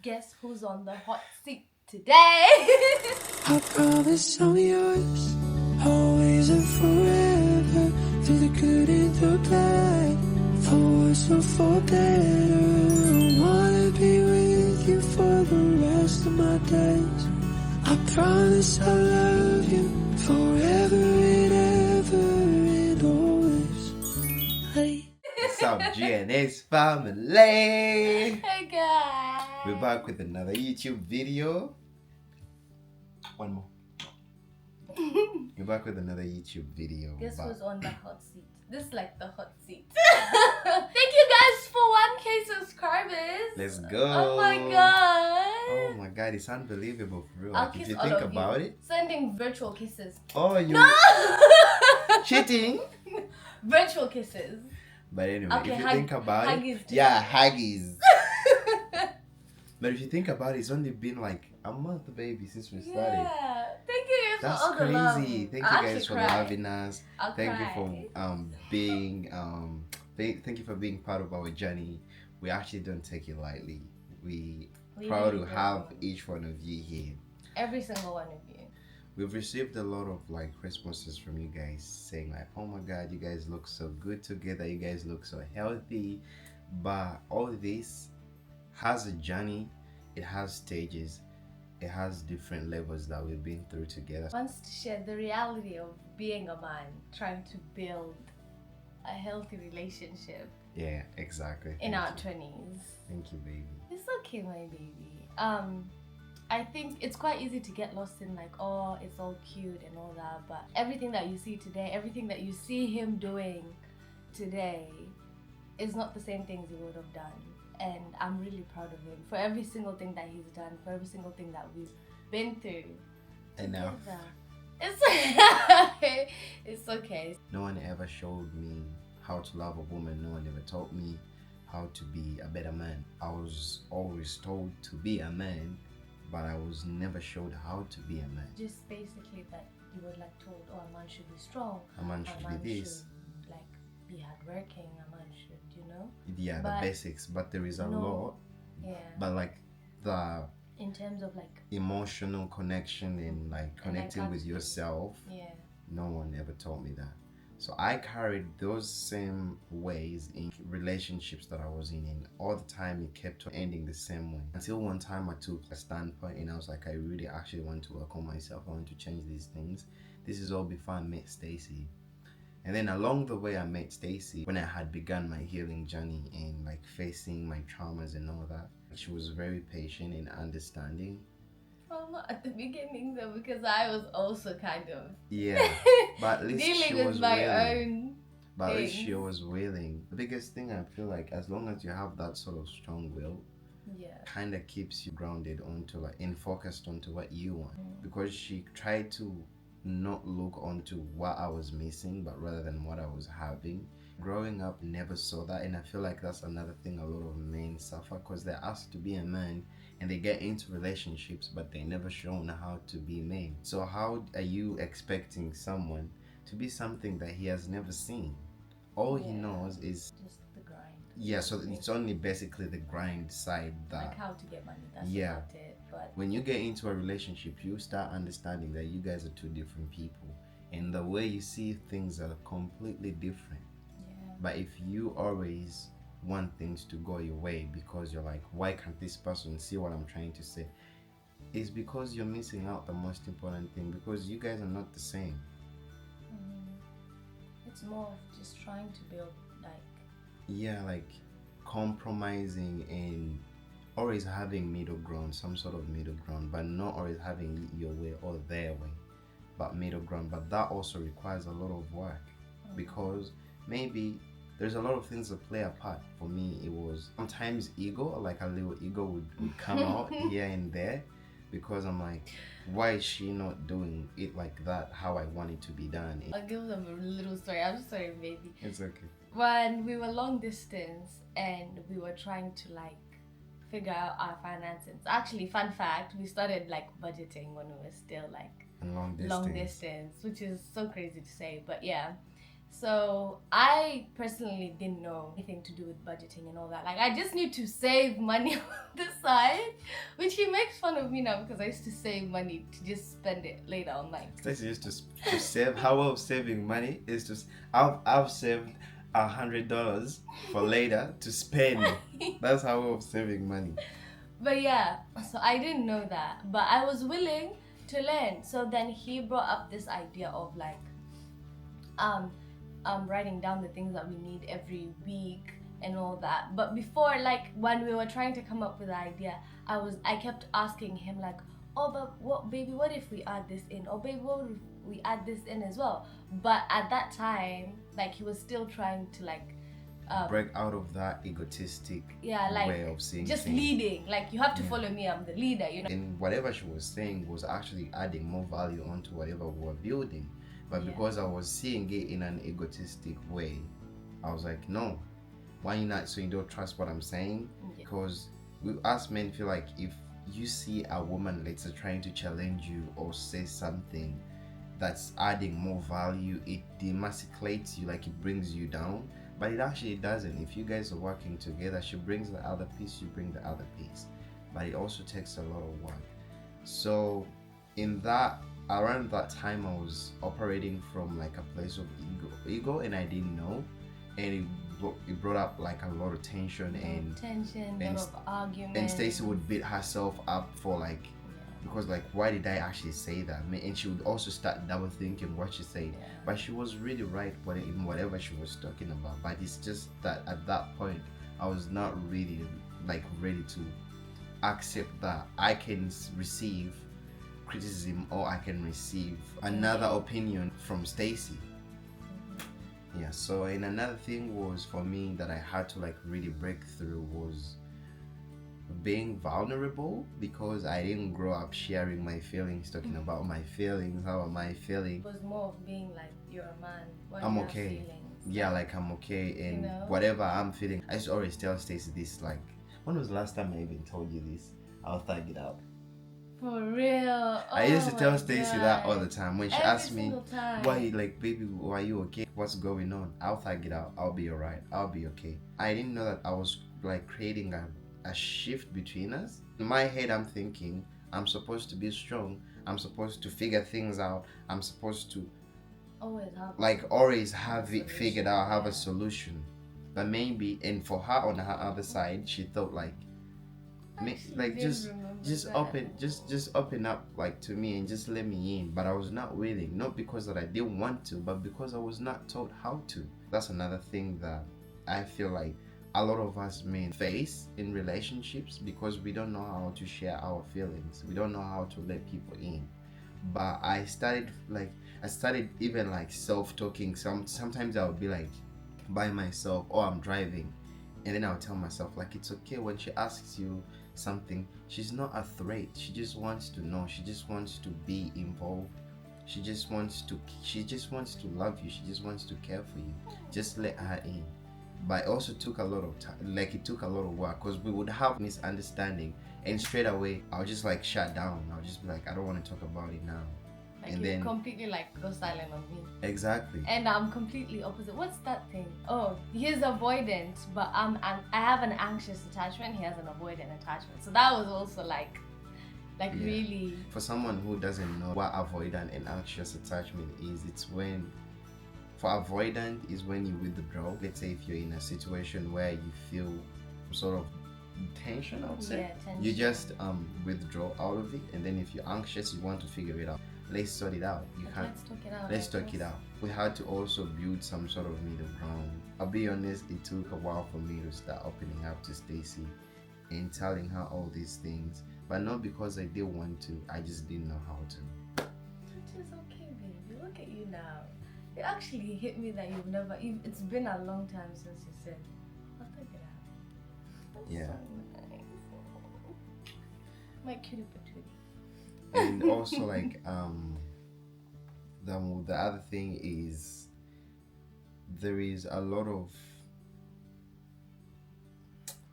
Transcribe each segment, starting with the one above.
Guess who's on the hot seat today? I promise I'm yours, always and forever, through the good and the bad, for worse or for better. I wanna be with you for the rest of my days. I promise I'll love you forever and ever and always. Hey. What's up, GNS family? Hey guys. We're back with another YouTube video. One more. We're back with another YouTube video. Guess who's on the hot seat? This is like the hot seat. Thank you guys for 1K subscribers. Let's go. Oh my god. Oh my god, it's unbelievable for real. I'll Like, if kiss you all think of about you. it. Sending virtual kisses. Oh, you cheating? Virtual kisses. But anyway, Okay, if you think about huggies it. too. Yeah, huggies. But if you think about it, it's only been like a month, baby, since we started. Yeah. Thank you guys That's for all the love. crazy. Thank you I'll guys actually for cry. loving us. I'll Thank cry. you for being thank you for being part of our journey. We actually don't take it lightly. We proud to really have don't. each one of you here. Every single one of you. We've received a lot of like responses from you guys saying like, oh my god, you guys look so good together, you guys look so healthy. But all this has a journey, it has stages, it has different levels that we've been through together. Wants to share the reality of being a man, trying to build a healthy relationship Yeah, exactly. in Thank our you. 20s. Thank you, baby. It's okay, my baby. I think it's quite easy to get lost in like, oh, it's all cute and all that, but everything that you see today, everything that you see him doing today is not the same things he would have done. And I'm really proud of him for every single thing that he's done, for every single thing that we've been through. Enough. together. It's it's okay. No one ever showed me how to love a woman. No one ever taught me how to be a better man. I was always told to be a man, but I was never showed how to be a man. Just basically that you were like told, oh, a man should be strong. A man should be this. Should like be hardworking. A man should, you know. Yeah, But the basics. But there is a no. lot. Yeah. But like the In terms of like, emotional connection and like connecting with actually- yourself, yeah. no one ever taught me that. So I carried those same ways in relationships that I was in, and all the time it kept on ending the same way. Until one time I took a standpoint and I was like, I really actually want to work on myself. I want to change these things. This is all before I met Stacy. And then along the way I met Stacy when I had begun my healing journey and like facing my traumas and all that. She was very patient and understanding. Well, not at the beginning though, because I was also kind of Yeah, but at least she dealing was with my willing. own. But at least she things. was willing. The biggest thing I feel like, as long as you have that sort of strong will, Yeah. kind of keeps you grounded onto like and focused onto what you want. Mm. Because she tried to not look onto what I was missing, but rather than what I was having. Growing up, never saw that, and I feel like that's another thing a lot of men suffer, because they're asked to be a man and they get into relationships, but they never shown how to be men. So how are you expecting someone to be something that he has never seen? All he Yeah. knows is Just the grind. yeah. So it's only basically the grind side that. Like how to get money. That's Yeah. about it. But When you get into a relationship, you start understanding that you guys are two different people, and the way you see things are completely different. yeah. But if you always want things to go your way because you're like, why can't this person see what I'm trying to say? It's because you're missing out the most important thing, because you guys are not the same. It's more of just trying to build like Yeah, like compromising and always having middle ground, some sort of middle ground, but not always having your way or their way, but middle ground. But that also requires a lot of work, because maybe there's a lot of things that play a part. For me, it was sometimes ego, like a little ego would come out here and there, because I'm like, why is she not doing it like that, how I want it to be done? I'll give them a little story. I'm sorry, baby. It's okay. When we were long distance and we were trying to like figure out our finances. Actually, fun fact, we started like budgeting when we were still like And long long distance, which is so crazy to say, but yeah. So I personally didn't know anything to do with budgeting and all that. Like I just need to save money on the side, which he makes fun of me now because I used to save money to just spend it later on. Like Stacey used to save. How well saving money is to. I've saved $100 for later to spend. That's how well saving money. But yeah, so I didn't know that, but I was willing to learn. So then he brought up this idea of like writing down the things that we need every week and all that. But before, like when we were trying to come up with the idea, I kept asking him like, oh, but what, baby, what if we add this in? Or baby, what if we add this in as well? But at that time, like he was still trying to like break out of that egotistic like way of seeing just things. leading. Like you have to follow me, I'm the leader, you know. And whatever she was saying was actually adding more value onto whatever we were building. But because I was seeing it in an egotistic way, I was like, no, why not? So you don't trust what I'm saying? Because we as men feel like if you see a woman later trying to challenge you or say something that's adding more value, it demasculates you, like it brings you down. But it actually doesn't. If you guys are working together, she brings the other piece, you bring the other piece. But it also takes a lot of work. So around that time, I was operating from like a place of ego, and I didn't know, and it brought up like a lot of tension and a lot of arguments. And Stacy would beat herself up for like, because like, why did I actually say that? And she would also start double thinking what she said. But she was really right in whatever she was talking about. But it's just that at that point, I was not really like ready to accept that I can receive criticism or I can receive another opinion from Stacy. Yeah, so and another thing was for me that I had to like really break through was being vulnerable, because I didn't grow up sharing my feelings, talking about my feelings, how am I feeling. It was more of being like, you're a man, I'm okay. Yeah, like I'm okay, and you know, whatever I'm feeling. I used to always tell Stacey this, like, when was the last time I even told you this? I'll thug it out. For real. I used to tell Stacy that all the time. When she asked me, why, like, baby, are you okay? What's going on? I'll thug it out. I'll be alright. I'll be okay. I didn't know that I was like creating a shift between us. In my head, I'm thinking I'm supposed to be strong. I'm supposed to figure things out. I'm supposed to always have it figured out, have a solution. But maybe, and for her on her other side, she thought like just open up like to me and just let me in. But I was not willing, not because that I didn't want to, but because I was not taught how to. That's another thing that I feel like a lot of us men face in relationships, because we don't know how to share our feelings. We don't know how to let people in. But I started even like self-talking. Sometimes I would be like by myself, or I'm driving, and then I'll tell myself like, it's okay when she asks you something, she's not a threat. She just wants to know. She just wants to be involved. She just wants to love you. She just wants to care for you. Just let her in. But it also took a lot of time. Like it took a lot of work, because we would have misunderstanding, and straight away I'll just like shut down. I'll just be like, I don't want to talk about it now. Like, and then completely like go silent on me. Exactly. And I'm completely opposite. What's that thing? Oh, he's avoidant, but I have an anxious attachment. He has an avoidant attachment. So that was also like really. For someone who doesn't know what avoidant and anxious attachment is, for avoidant is when you withdraw. Let's say if you're in a situation where you feel sort of tension, I would say. Yeah, tension. You just withdraw out of it, and then if you're anxious, you want to figure it out. Let's sort it out. Let's talk it out. We had to also build some sort of middle ground. I'll be honest, it took a while for me to start opening up to Stacy and telling her all these things, but not because I didn't want to. I just didn't know how to. Which is okay, baby. Look at you now. It actually hit me that it's been a long time since you said, I'll take it out. That's so nice. My cutie patootie. And also like the other thing is, there is a lot of,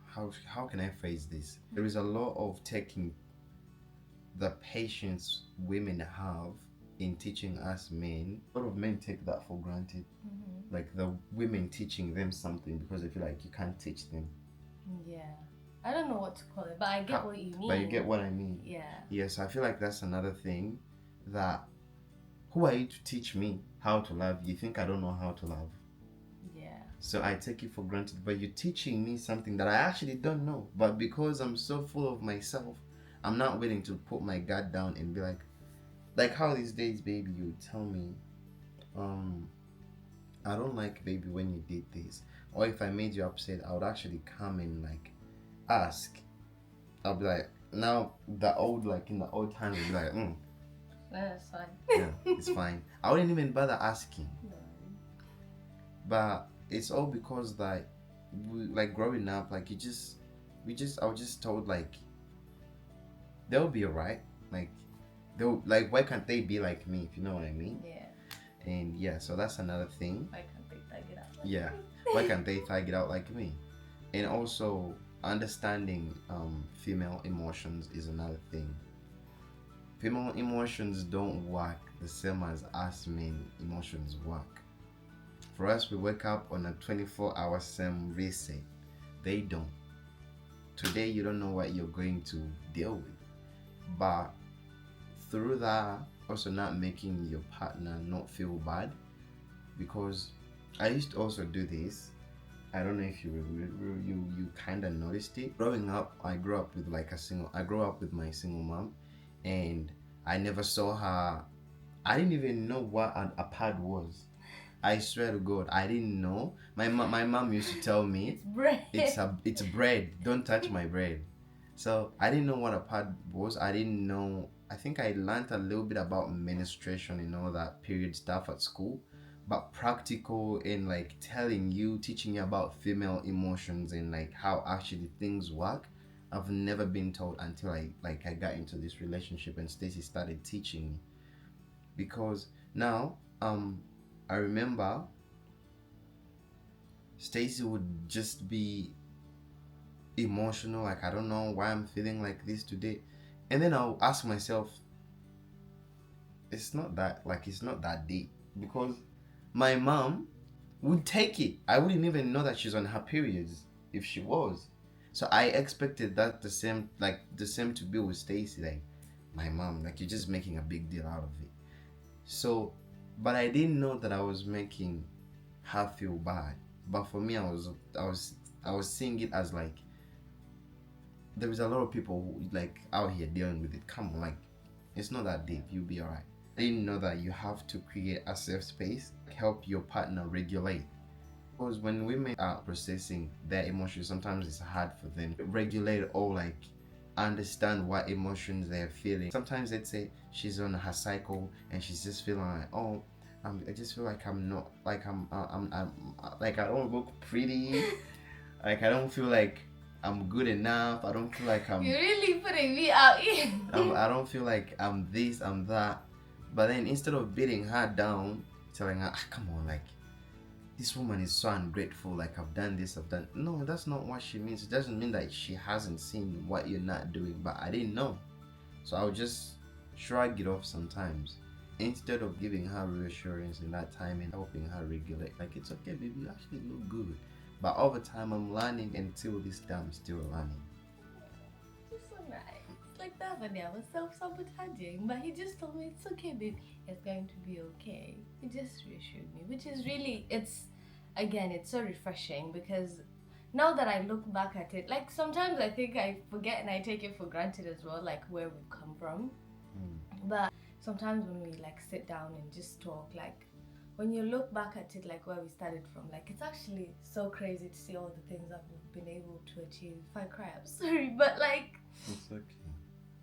how can I phrase this? There is a lot of taking the patience women have in teaching us men, a lot of men take that for granted. Like the women teaching them something because they feel like you can't teach them. Yeah. I don't know what to call it, but I get what you mean. But you get what I mean. Yeah. Yes, I feel like that's another thing that, who are you to teach me how to love? You think I don't know how to love? Yeah. So I take it for granted, but you're teaching me something that I actually don't know. But because I'm so full of myself, I'm not willing to put my guard down and be like how these days, baby, you tell me, I don't like, baby, when you did this. Or if I made you upset, I would actually come and like ask. I'll be like, now the old, like in the old times, we'd be like, That's fine. yeah, it's fine. I wouldn't even bother asking. No. But it's all because like like growing up, like I was just told like they'll be alright. Like they'll, like, why can't they be like me, if you know what I mean? Yeah. And yeah, so that's another thing. Why can't they tag it out? Yeah. Why can't they tag it out like me? And also understanding female emotions is another thing. Female emotions don't work the same as us men emotions work. For us, we wake up on a 24-hour same reset. They don't. Today, you don't know what you're going to deal with. But through that, also not making your partner not feel bad. Because I used to also do this. I don't know if you kind of noticed it. Growing up, I grew up with my single mom, and I never saw her. I didn't even know what a pad was. I swear to God, I didn't know. My mom used to tell me It's bread. it's bread. Don't touch my bread. So I didn't know what a pad was. I didn't know. I think I learned a little bit about menstruation and all that period stuff at school, but practical in like teaching you about female emotions and like how actually things work, I've never been told until I got into this relationship and Stacy started teaching me. Because now I remember Stacy would just be emotional, like I don't know why I'm feeling like this today, and then I'll ask myself, it's not that deep, because my mom would take it. I wouldn't even know that she's on her periods if she was. So I expected that the same to be with Stacy, like my mom, like you're just making a big deal out of it. So, but I didn't know that I was making her feel bad. But for me, I was seeing it as like there is a lot of people who like out here dealing with it. Come on, like it's not that deep. You'll be alright. I didn't know that you have to create a safe space, help your partner regulate. Because when women are processing their emotions, sometimes it's hard for them to regulate or like understand what emotions they're feeling. Sometimes let's say she's on her cycle and she's just feeling like, oh, I just feel like I'm not like I'm like I don't look pretty, like I don't feel like I'm good enough. I don't feel like I'm. You're really putting me out here. I don't feel like I'm this, I'm that. But then instead of beating her down, telling her, come on, like this woman is so ungrateful, like I've done this, I've done. No, that's not what she means. It doesn't mean that she hasn't seen what you're not doing, but I didn't know. So I'll just shrug it off sometimes. Instead of giving her reassurance in that time and helping her regulate, like it's okay, baby, you actually look good. But over time, I'm learning, until this day, I'm still learning. It's so nice. Like that one day, I was self-sabotaging, but he just told me it's okay, babe. It's going to be okay. He just reassured me, which is really, it's so refreshing, because now that I look back at it, like sometimes I think I forget and I take it for granted as well, like where we've come from. But sometimes when we like sit down and just talk, like when you look back at it, like where we started from, like it's actually so crazy to see all the things that we've been able to achieve. If I cry, I'm sorry, but like it's okay.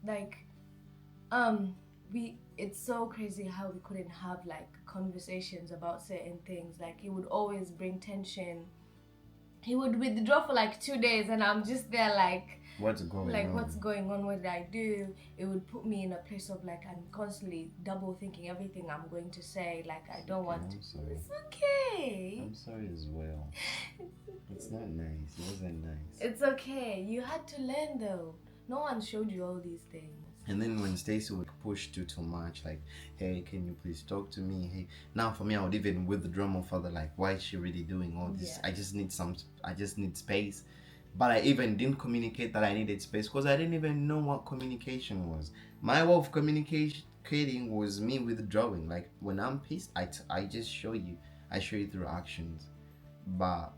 Like it's so crazy how we couldn't have like conversations about certain things. Like he would always bring tension. He would withdraw for like 2 days and I'm just there like what's going on? What's going on? What did I do? It would put me in a place of like I'm constantly double thinking everything I'm going to say. Like I don't want to. Sorry. It's okay. I'm sorry as well. It's not nice. It wasn't nice. It's okay. You had to learn though. No one showed you all these things. And then when Stacy would push too much, like, hey, can you please talk to me? Hey, now for me, I would even withdraw more further, like, why is she really doing all this? Yeah. I just need space. But I even didn't communicate that I needed space because I didn't even know what communication was. My way of communicating was me withdrawing. Like when I'm pissed, I just show you. I show you through actions. But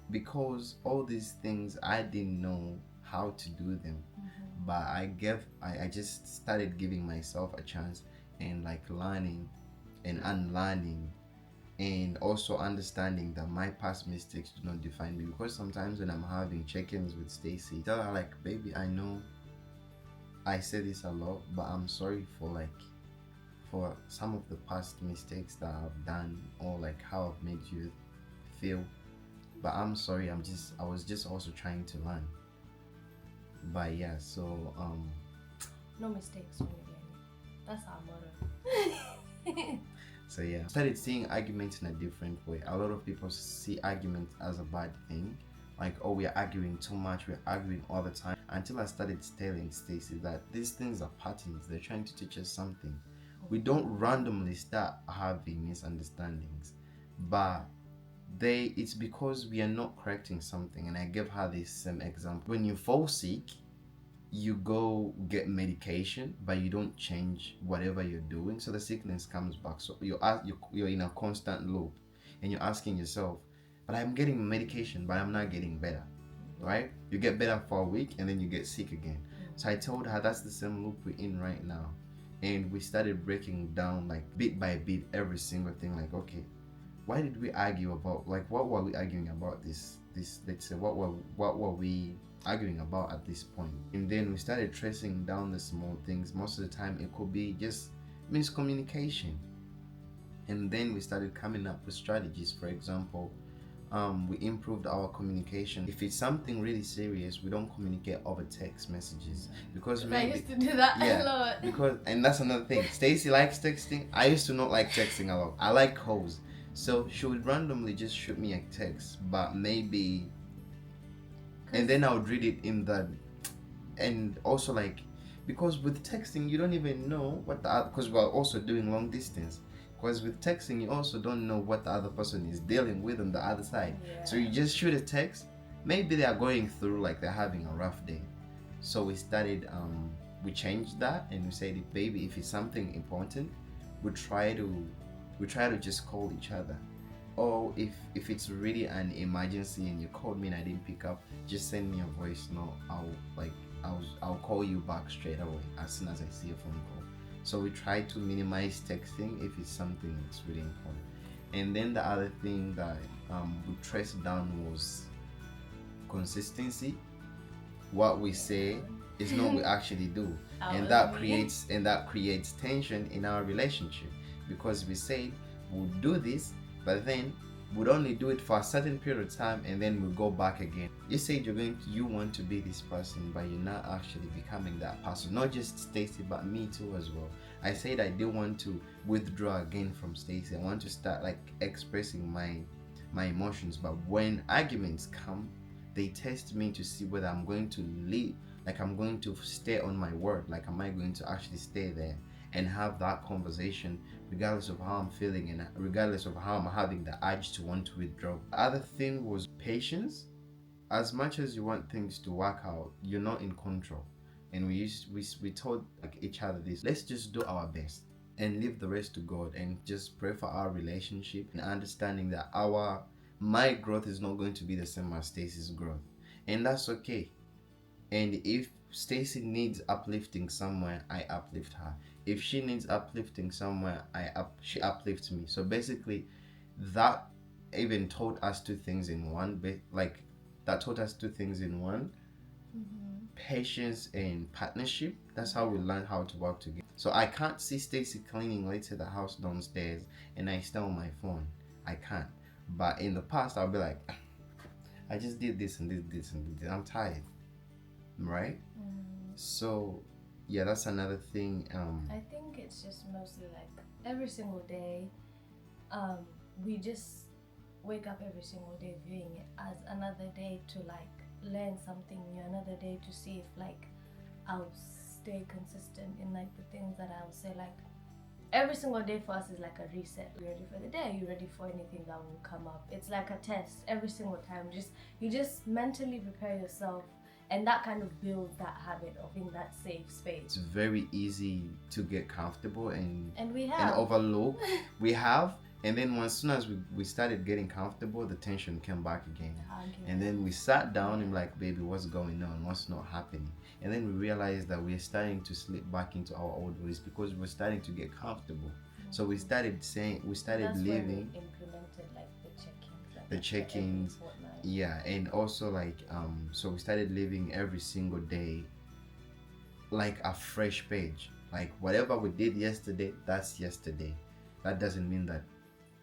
because all these things I didn't know how to do them, but I just started giving myself a chance and like learning and unlearning and also understanding that my past mistakes do not define me. Because sometimes when I'm having check-ins with Stacy, tell her like, baby, I know I say this a lot, but I'm sorry for some of the past mistakes that I've done or like how I've made you feel. But I'm sorry, I was just also trying to learn. But yeah, so No mistakes when you learn. That's our motto. so yeah, I started seeing arguments in a different way. A lot of people see arguments as a bad thing, like, oh, we're arguing too much, we're arguing all the time. Until I started telling Stacy that these things are patterns, they're trying to teach us something. We don't randomly start having misunderstandings, but it's because we are not correcting something. And I gave her this same example. When you fall sick, you go get medication, but you don't change whatever you're doing, so the sickness comes back. So you're in a constant loop, and you're asking yourself, but I'm getting medication, but I'm not getting better, right? You get better for a week and then you get sick again. So I told her that's the same loop we're in right now. And we started breaking down like bit by bit every single thing. Like, okay, why did we argue about, like, what were we arguing about this let's say, what were we arguing about at this point? And then we started tracing down the small things. Most of the time it could be just miscommunication, and then we started coming up with strategies. For example, we improved our communication. If it's something really serious, we don't communicate over text messages, because I used to do that a lot. Because, and that's another thing, Stacy likes texting. I used to not like texting a lot. I like calls. So she would randomly just shoot me a text, but maybe, and then I would read it in the, and also like, because with texting you don't even know what the, because we're also doing long distance, because with texting you also don't know what the other person is dealing with on the other side. So you just shoot a text, maybe they are going through, like, they're having a rough day. So we started, we changed that, and we said, baby, if it's something important, we try to just call each other. Or if it's really an emergency and you called me and I didn't pick up, just send me a voice note. I'll call you back straight away as soon as I see a phone call. So we try to minimize texting if it's something that's really important. And then the other thing that we traced down was consistency. What we say is not what we actually do, and that creates tension in our relationship, because we say we'll do this, but then we'd only do it for a certain period of time and then we'll go back again. You said you want to be this person, but you're not actually becoming that person. Not just Stacy, but me too as well. I said I didn't want to withdraw again from Stacy. I want to start like expressing my emotions, but when arguments come, they test me to see whether I'm going to leave, like I'm going to stay on my word, like am I going to actually stay there and have that conversation regardless of how I'm feeling and regardless of how I'm having the urge to want to withdraw. The other thing was patience. As much as you want things to work out, you're not in control. And we told like each other this, let's just do our best and leave the rest to God and just pray for our relationship, and understanding that my growth is not going to be the same as Stacy's growth, and that's okay. And if Stacy needs uplifting somewhere, I uplift her. If she needs uplifting somewhere, she uplifts me. So basically, that even taught us two things in one. Patience and partnership. That's how we learn how to work together. So I can't see Stacy cleaning, let's say, the house downstairs, and I stay on my phone. I can't. But in the past, I'll be like, I just did this and this and this. I'm tired, right? So yeah, that's another thing. I think it's just mostly like every single day, we just wake up every single day viewing it as another day to like learn something new, another day to see if like our stay consistent in like the things that I will say. Like every single day for us is like a reset. You're ready for the day. You're ready for anything that will come up. It's like a test every single time. You just mentally prepare yourself, and that kind of builds that habit of in that safe space. It's very easy to get comfortable and we have and overlook. We have. And then as soon as we started getting comfortable, the tension came back again. And then we sat down and like, baby, what's going on? What's not happening? And then we realized that we're starting to slip back into our old ways because we're starting to get comfortable. So we started That's living. when we implemented like The check-ins. Yeah, and also like so we started living every single day like a fresh page. Like whatever we did yesterday, that's yesterday. That doesn't mean that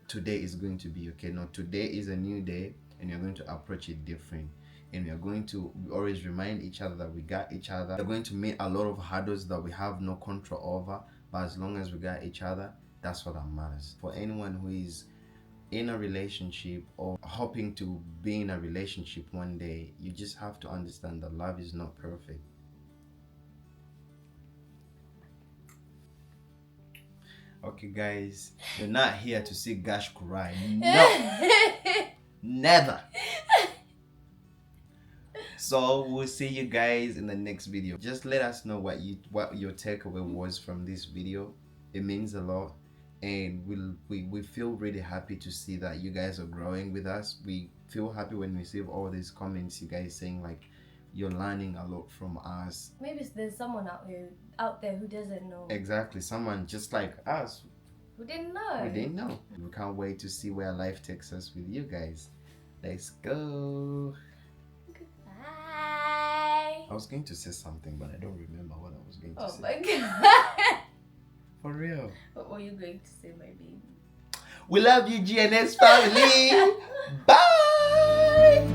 today is going to be okay. No, today is a new day and you're going to approach it different. And we are going to always remind each other that we got each other. We're going to meet a lot of hurdles that we have no control over, but as long as we got each other, that's what matters. For anyone who is in a relationship or hoping to be in a relationship one day, you just have to understand that love is not perfect. Okay guys, you're not here to see Gash cry. No. Never. So we'll see you guys in the next video. Just let us know what your takeaway was from this video. It means a lot, and we feel really happy to see that you guys are growing with us. We feel happy when we receive all these comments, you guys saying like you're learning a lot from us. Maybe there's someone out there who doesn't know. Exactly, someone just like us who didn't know. We can't wait to see where life takes us with you guys. Let's go. Goodbye. I was going to say something, but I don't remember what I was going to say. Oh my god. For real. What were you going to say, my baby? We love you, GNS family. Bye.